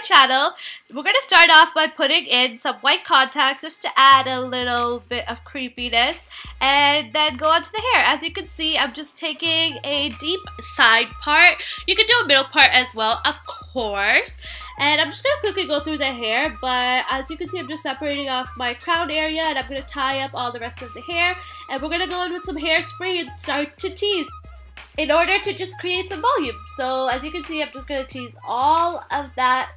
channel. We're going to start off by putting in some white contacts just to add a little bit of creepiness, and then go on to the hair. As you can see, I'm just taking a deep side part. You can do a middle part as well, of course. And I'm just going to quickly go through the hair, but as you can see, I'm just separating off my crown area, and I'm going to tie up all the rest of the hair. And we're going to go in with some hairspray and start to tease in order to just create some volume. So as you can see, I'm just going to tease all of that.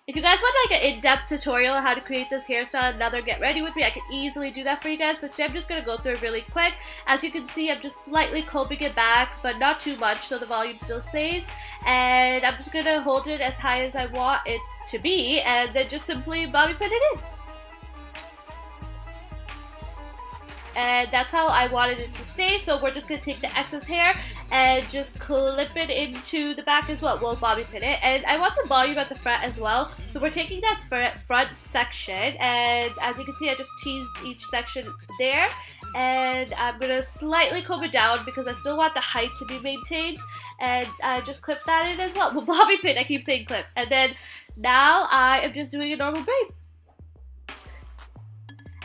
If you guys want like an in-depth tutorial on how to create this hairstyle, another get ready with me, I can easily do that for you guys, but today I'm just going to go through it really quick. As you can see, I'm just slightly combing it back, but not too much so the volume still stays. And I'm just going to hold it as high as I want it to be, and then just simply bobby pin it in. And that's how I wanted it to stay, so we're just going to take the excess hair and just clip it into the back as well. We'll bobby pin it, and I want some volume at the front as well, so we're taking that front section, and as you can see, I just teased each section there, and I'm going to slightly comb it down because I still want the height to be maintained, and I just clip that in as well. Well, bobby pin, I keep saying clip, and then now I am just doing a normal braid.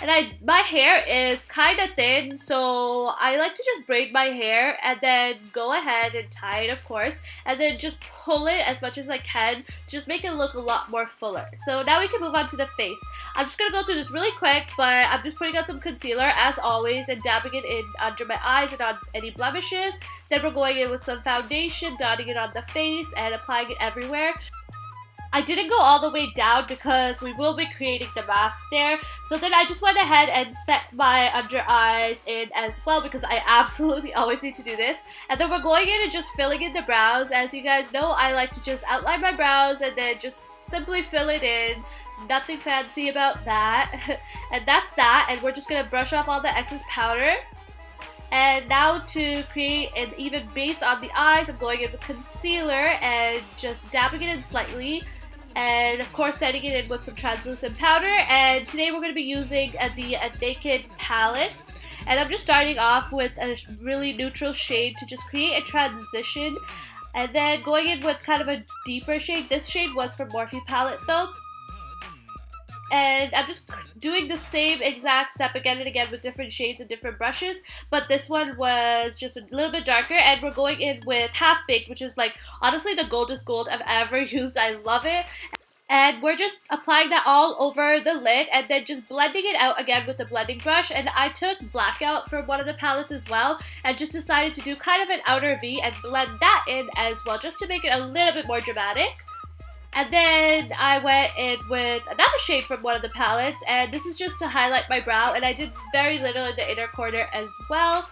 And my hair is kind of thin, so I like to just braid my hair and then go ahead and tie it, of course, and then just pull it as much as I can to just make it look a lot more fuller. So now we can move on to the face. I'm just going to go through this really quick, but I'm just putting on some concealer as always and dabbing it in under my eyes and on any blemishes. Then we're going in with some foundation, dotting it on the face and applying it everywhere. I didn't go all the way down because we will be creating the mask there. So then I just went ahead and set my under eyes in as well because I absolutely always need to do this. And then we're going in and just filling in the brows. As you guys know, I like to just outline my brows and then just simply fill it in. Nothing fancy about that. And that's that. And we're just going to brush off all the excess powder. And now to create an even base on the eyes, I'm going in with concealer and just dabbing it in slightly. And of course setting it in with some translucent powder. And today we're going to be using the Naked palettes. And I'm just starting off with a really neutral shade to just create a transition. And then going in with kind of a deeper shade. This shade was from Morphe palette though. And I'm just doing the same exact step again and again with different shades and different brushes. But this one was just a little bit darker. And we're going in with Half Baked, which is like honestly the goldest gold I've ever used. I love it. And we're just applying that all over the lid and then just blending it out again with the blending brush. And I took Blackout from one of the palettes as well and just decided to do kind of an outer V and blend that in as well just to make it a little bit more dramatic. And then I went in with another shade from one of the palettes, and this is just to highlight my brow, and I did very little in the inner corner as well.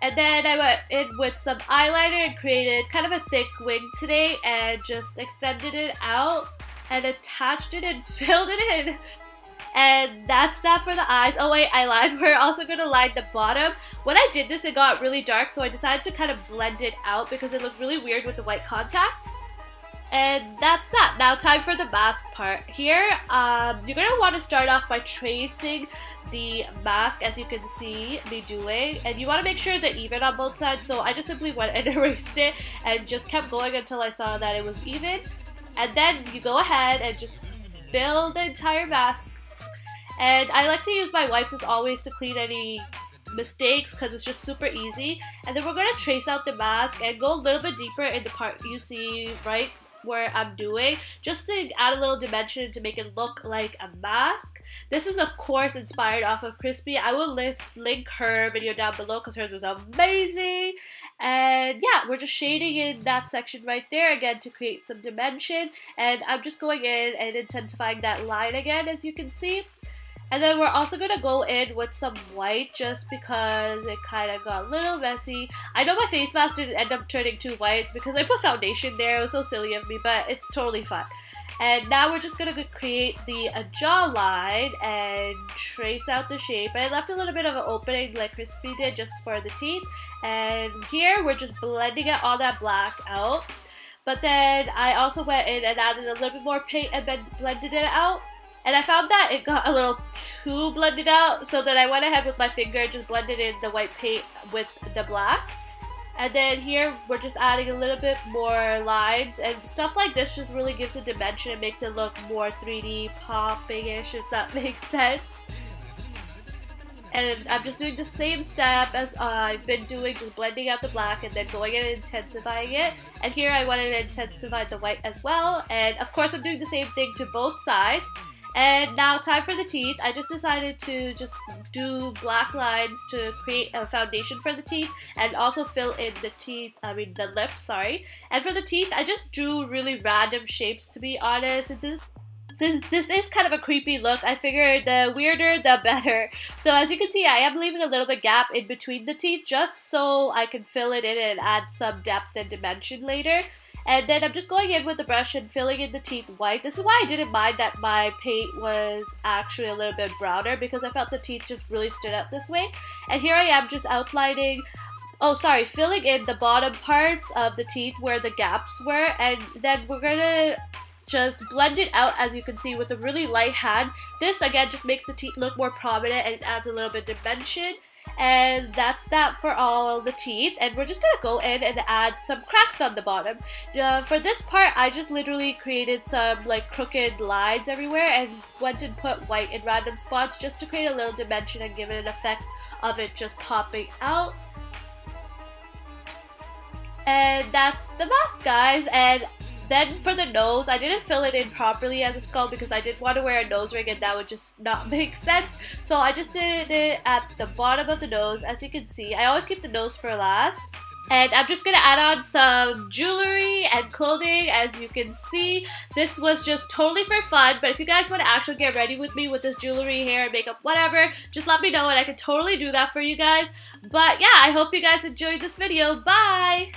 And then I went in with some eyeliner and created kind of a thick wing today and just extended it out and attached it and filled it in. And that's that for the eyes. Oh wait, I lied. We're also going to line the bottom. When I did this, it got really dark, so I decided to kind of blend it out because it looked really weird with the white contacts. And that's that. Now time for the mask part. Here, you're going to want to start off by tracing the mask as you can see me doing. And you want to make sure they're even on both sides. So I just simply went and erased it and just kept going until I saw that it was even. And then you go ahead and just fill the entire mask. And I like to use my wipes as always to clean any mistakes because it's just super easy. And then we're going to trace out the mask and go a little bit deeper in the part you see right where I'm doing, just to add a little dimension to make it look like a mask. This is of course inspired off of Crispy. I will link her video down below because hers was amazing. And yeah, we're just shading in that section right there again to create some dimension, and I'm just going in and intensifying that line again as you can see. And then we're also going to go in with some white just because it kind of got a little messy. I know my face mask didn't end up turning too white. It's because I put foundation there. It was so silly of me, but it's totally fine. And now we're just going to create the jawline and trace out the shape. And I left a little bit of an opening like Crispy did just for the teeth. And here we're just blending out all that black out. But then I also went in and added a little bit more paint and then blended it out. And I found that it got a little too blended out, so then I went ahead with my finger and just blended in the white paint with the black. And then here we're just adding a little bit more lines, and stuff like this just really gives a dimension and makes it look more 3D popping-ish, if that makes sense. And I'm just doing the same step as I've been doing, just blending out the black and then going in and intensifying it. And here I wanted to intensify the white as well. And of course I'm doing the same thing to both sides. And now time for the teeth. I just decided to just do black lines to create a foundation for the teeth and also fill in the the lips, sorry. And for the teeth, I just drew really random shapes, to be honest. Since this is kind of a creepy look, I figured the weirder the better. So as you can see, I am leaving a little bit gap in between the teeth just so I can fill it in and add some depth and dimension later. And then I'm just going in with the brush and filling in the teeth white. This is why I didn't mind that my paint was actually a little bit browner, because I felt the teeth just really stood out this way. And here I am just outlining, filling in the bottom parts of the teeth where the gaps were, and then we're gonna just blend it out, as you can see, with a really light hand. This again just makes the teeth look more prominent and it adds a little bit of dimension. And that's that for all the teeth, and we're just gonna go in and add some cracks on the bottom. For this part, I just literally created some like crooked lines everywhere and went and put white in random spots just to create a little dimension and give it an effect of it just popping out. And that's the mask, guys. And then for the nose, I didn't fill it in properly as a skull because I didn't want to wear a nose ring and that would just not make sense. So I just did it at the bottom of the nose, as you can see. I always keep the nose for last. And I'm just going to add on some jewelry and clothing. As you can see, this was just totally for fun. But if you guys want to actually get ready with me with this jewelry, hair, makeup, whatever, just let me know and I can totally do that for you guys. But yeah, I hope you guys enjoyed this video. Bye!